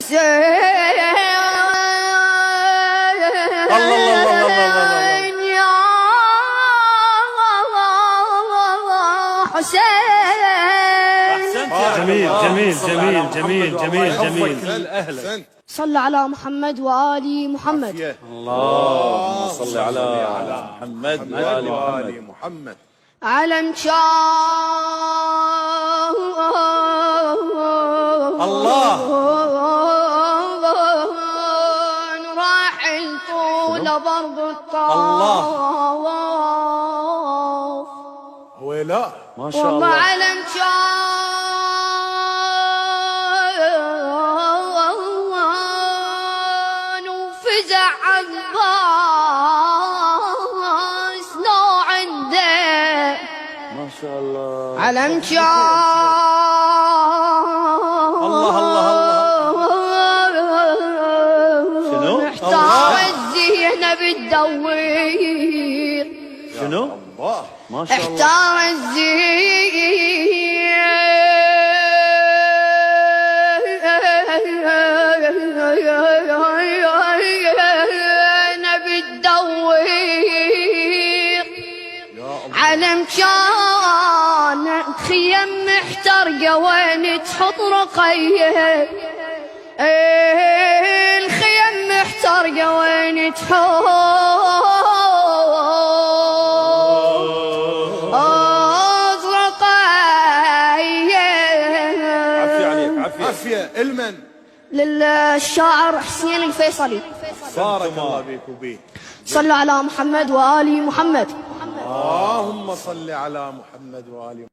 جميل جميل جميل جميل جميل جميل. أهلا. صل على محمد وآل محمد. اللهم صل على محمد وآل محمد. علم كان الله راح طول برض الطاف. الله ولا ما شاء الله. علم كان وفزع عباس لو عنده ما شاء الله. علم كان الله الله الله. شنو؟ محتار الزينب تدور. شنو؟ الله ما شاء الله. احتار الزينب تدور. علم كان خيم محترقة وين تحط رقية. الخيم محترقة وين تحط رقية. عافية المن للشاعر حسين الفيصلي. بارك الله بيك وبيك. صلوا على محمد وآل محمد. اللهم صل على محمد وآل محمد.